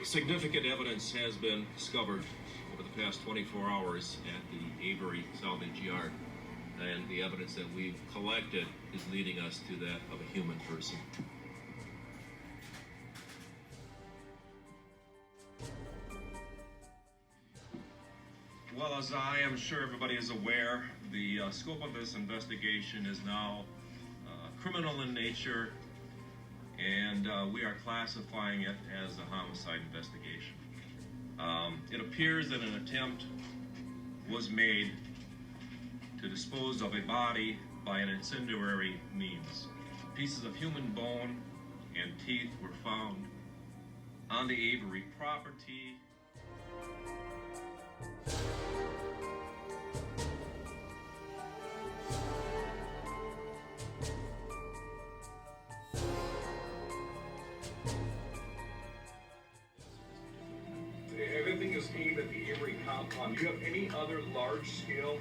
Significant evidence has been discovered over the past 24 hours at the Avery salvage yard, and the evidence that we've collected is leading us to that of a human person. Well, as I am sure everybody is aware, the scope of this investigation is now criminal in nature, and we are classifying it as a homicide investigation. It appears that an attempt was made to dispose of a body by an incendiary means. Pieces of human bone and teeth were found on the Avery property. Everything is aimed at the Avery compound. Do you have any other large-scale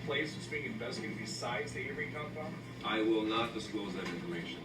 place that's being investigated besides the Avery compound? I will not disclose that information.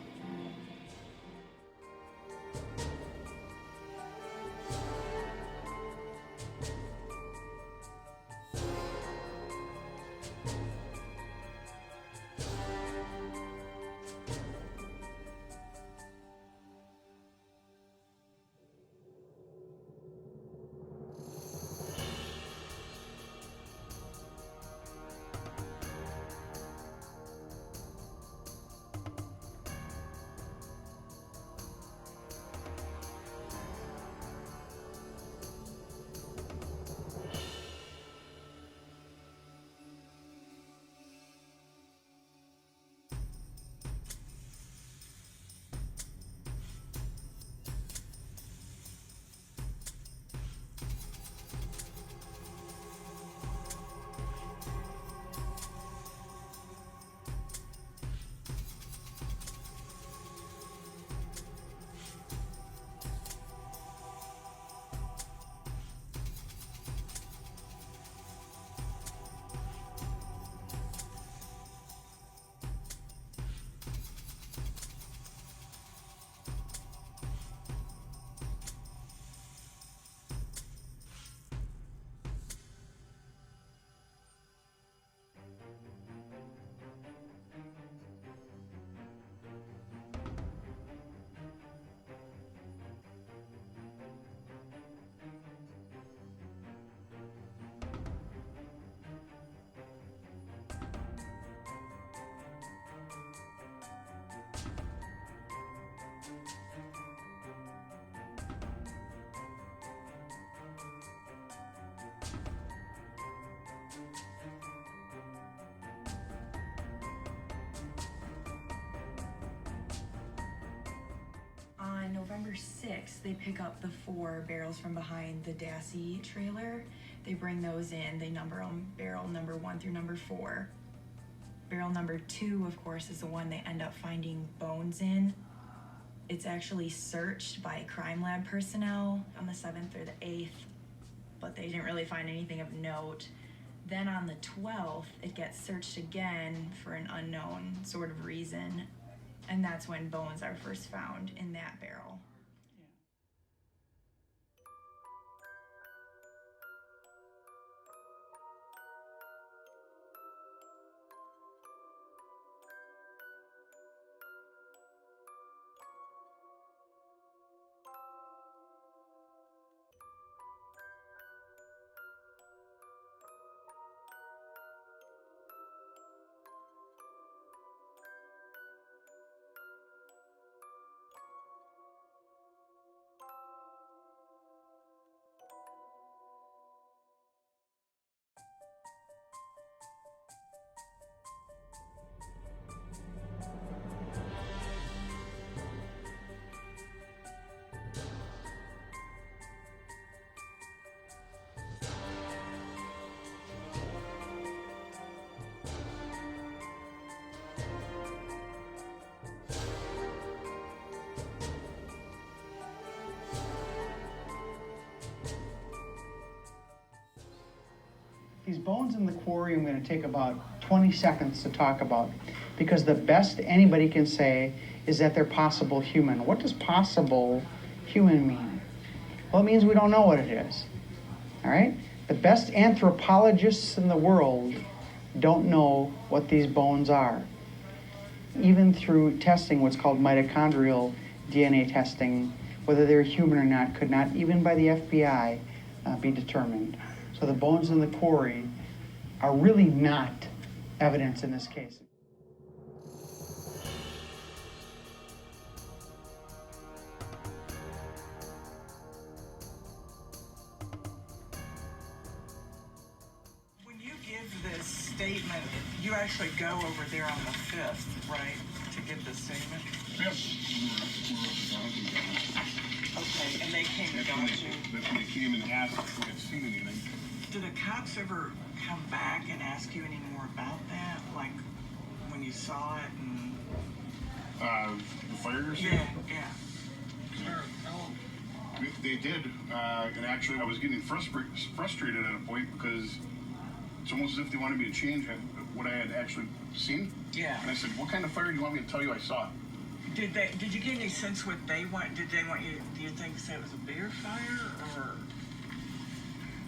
On November 6th, they pick up the 4 barrels from behind the Dassey trailer. They bring those in, they number them barrel number 1 through number 4. Barrel number 2, of course, is the one they end up finding bones in. It's actually searched by crime lab personnel on the 7th or the 8th, but they didn't really find anything of note. Then on the 12th, it gets searched again for an unknown sort of reason. And that's when bones are first found in that barrel. These bones in the quarry I'm going to take about 20 seconds to talk about, because the best anybody can say is that they're possible human. What does possible human mean? Well, it means we don't know what it is. All right? The best anthropologists in the world don't know what these bones are. Even through testing, what's called mitochondrial DNA testing, whether they're human or not, could not, even by the FBI, be determined. So the bones in the quarry are really not evidence in this case. When you give this statement, you actually go over there on the 5th, right, to give the statement? Yep. Okay, and they came and got you. That's when they came and asked if we had seen anything. Do the cops ever come back and ask you any more about that? Like when you saw it and... The fire scene? Yeah. They did, and actually I was getting frustrated at a point because it's almost as if they wanted me to change what I had actually seen. Yeah. And I said, what kind of fire do you want me to tell you I saw? Did you get any sense what they want? Did they want you, do you think, say it was a beer fire or?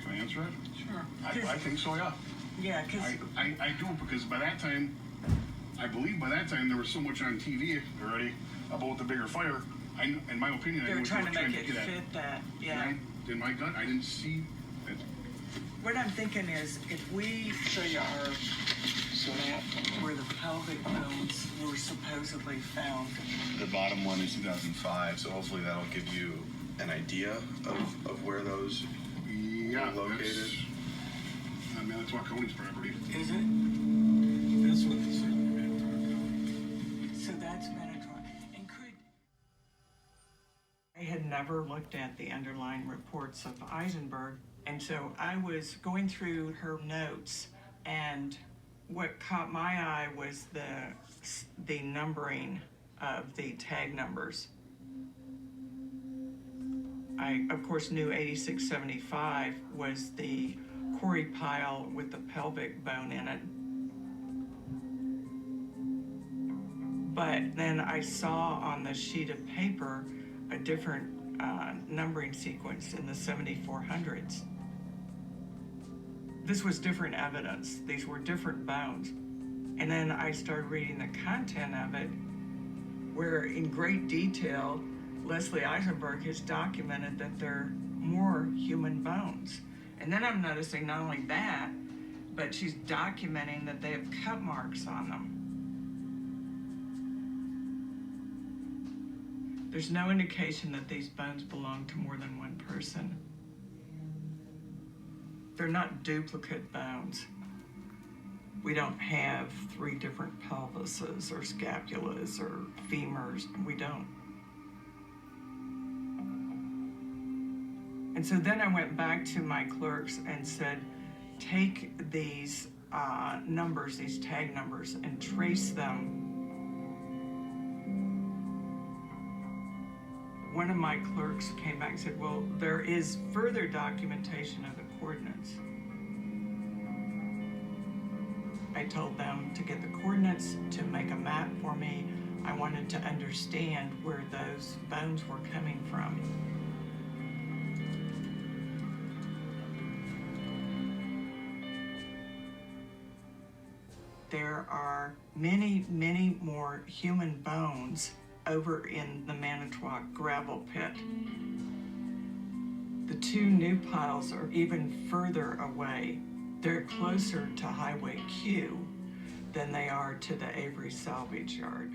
Can I answer it? Sure. I think so, yeah. Yeah, because... I do, because by that time, I believe by that time there was so much on TV already about the bigger fire. In my opinion, I They're knew what trying they were to make it get at. fit that, yeah. And in my gut, I didn't see it. What I'm thinking is, if we show you our map where the pelvic bones were supposedly found. The bottom one is 2005, so hopefully that'll give you an idea of where those Yeah, are located. That's Manitowoc County's property. Is it? That's what this is. So that's Manitowoc. And I had never looked at the underlying reports of Eisenberg, and so I was going through her notes, and what caught my eye was the numbering of the tag numbers. I, of course, knew 8675 was the quarry pile with the pelvic bone in it. But then I saw on the sheet of paper a different numbering sequence in the 7400s. This was different evidence. These were different bones. And then I started reading the content of it, where in great detail, Leslie Eisenberg has documented that they're more human bones. And then I'm noticing not only that, but she's documenting that they have cut marks on them. There's no indication that these bones belong to more than one person. They're not duplicate bones. We don't have 3 different pelvises or scapulas or femurs. We don't. And so then I went back to my clerks and said, take these numbers, these tag numbers, and trace them. One of my clerks came back and said, well, there is further documentation of the coordinates. I told them to get the coordinates, to make a map for me. I wanted to understand where those bones were coming from. There are many, many more human bones over in the Manitowoc gravel pit. The 2 new piles are even further away. They're closer to Highway Q than they are to the Avery salvage yard.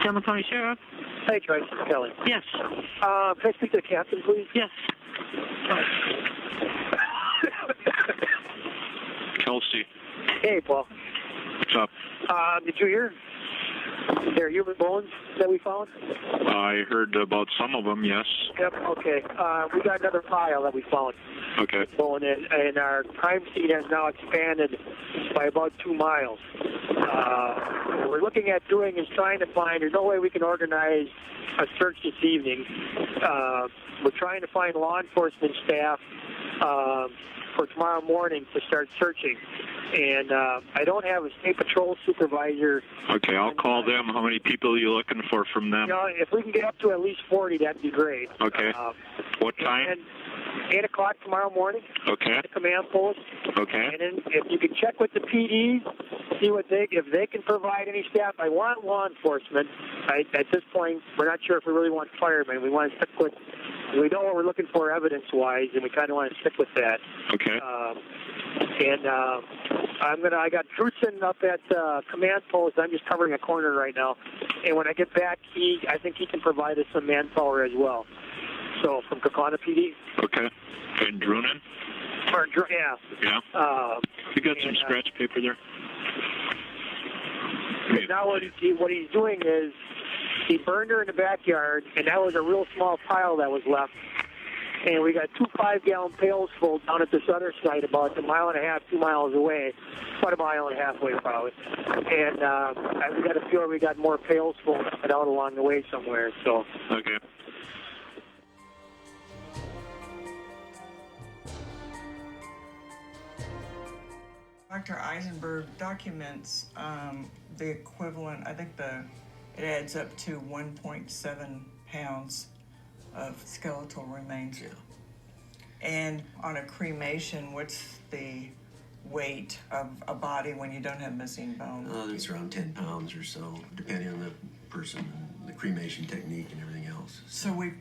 Campbell County Sheriff. Hey, Joyce. Kelly. Yes. Can I speak to the captain, please? Yes. Kelsey. Hey, Paul. What's up? Did you hear? There are human bones that we found? I heard about some of them, yes. Yep, okay. We got another pile that we found. Okay. Bone in, and our crime scene has now expanded by about 2 miles. What we're looking at doing is trying to find, there's no way we can organize a search this evening. We're trying to find law enforcement staff for tomorrow morning to start searching. And I don't have a state patrol supervisor. Okay, I'll call them. How many people are you looking for from them? You know, if we can get up to at least 40, that'd be great. Okay. What time? And 8 o'clock tomorrow morning. Okay. At the command post. Okay. And then if you can check with the PDs, see what if they can provide any staff. I want law enforcement. At this point, we're not sure if we really want firemen. We want to stick with. We know what we're looking for evidence-wise, and we kind of want to stick with that. Okay. I got Drutson up at command post. I'm just covering a corner right now. And when I get back, I think he can provide us some manpower as well. So from Kakana PD. Okay. And Drunen? Yeah. Yeah. You got some scratch paper there? Now what he's doing is he burned her in the backyard, and that was a real small pile that was left. And we got 2 5-gallon pails full down at this other site about 1.5 miles, 2 miles away, about 1.5 miles away probably. And we got a few, we got more pails full out along the way somewhere. So. Okay. Dr. Eisenberg documents the equivalent, I think it adds up to 1.7 pounds of skeletal remains. Yeah. And on a cremation, what's the weight of a body when you don't have missing bone? It's around 10 pounds or so, depending on the person, the cremation technique, and everything else. So we're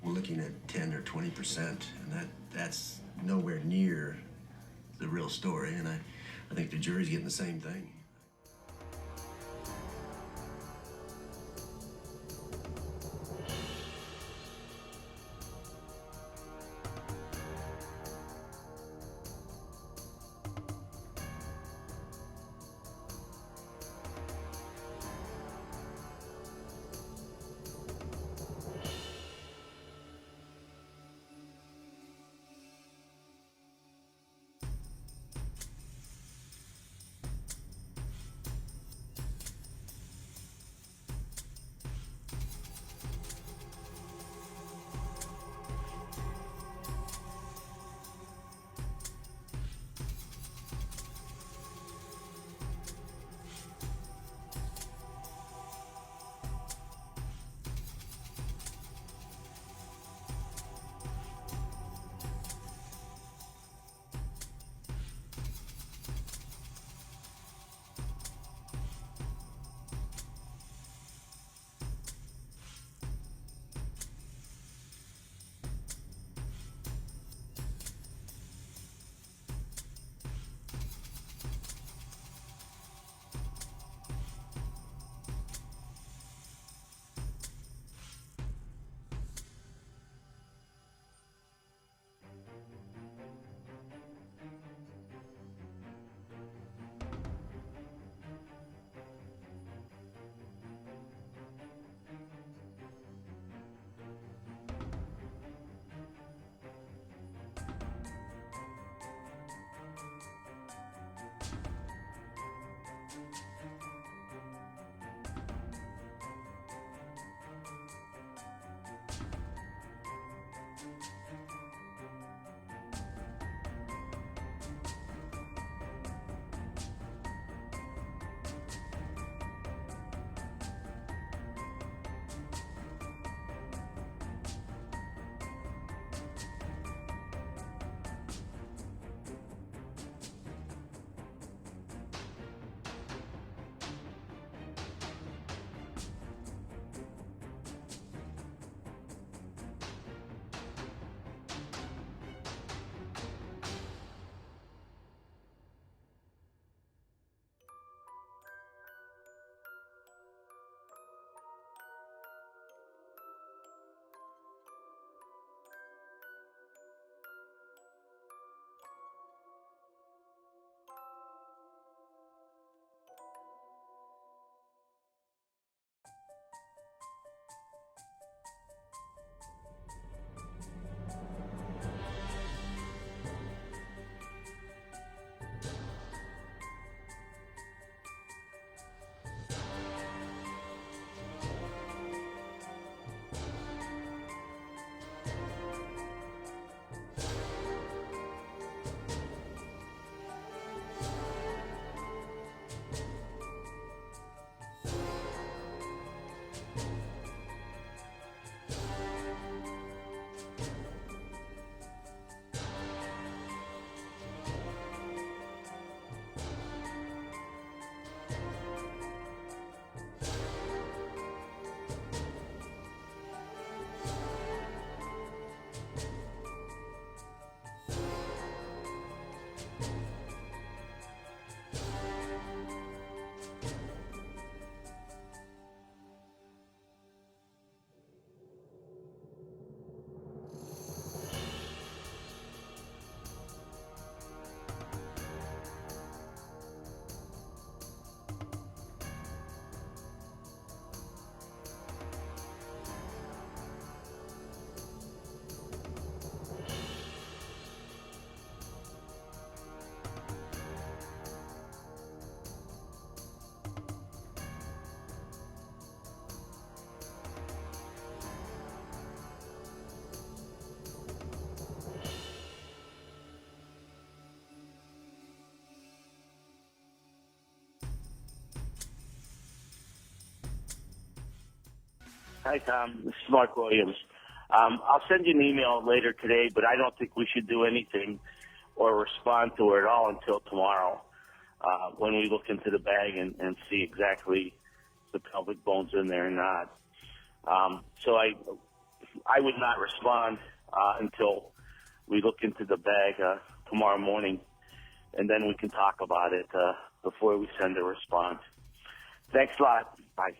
looking at 10 or 20%, and that's nowhere near the real story. And I think the jury's getting the same thing. Hi, Tom. This is Mark Williams. I'll send you an email later today, but I don't think we should do anything or respond to it at all until tomorrow when we look into the bag and see exactly the pelvic bones in there or not. So I would not respond until we look into the bag tomorrow morning, and then we can talk about it before we send a response. Thanks a lot. Bye.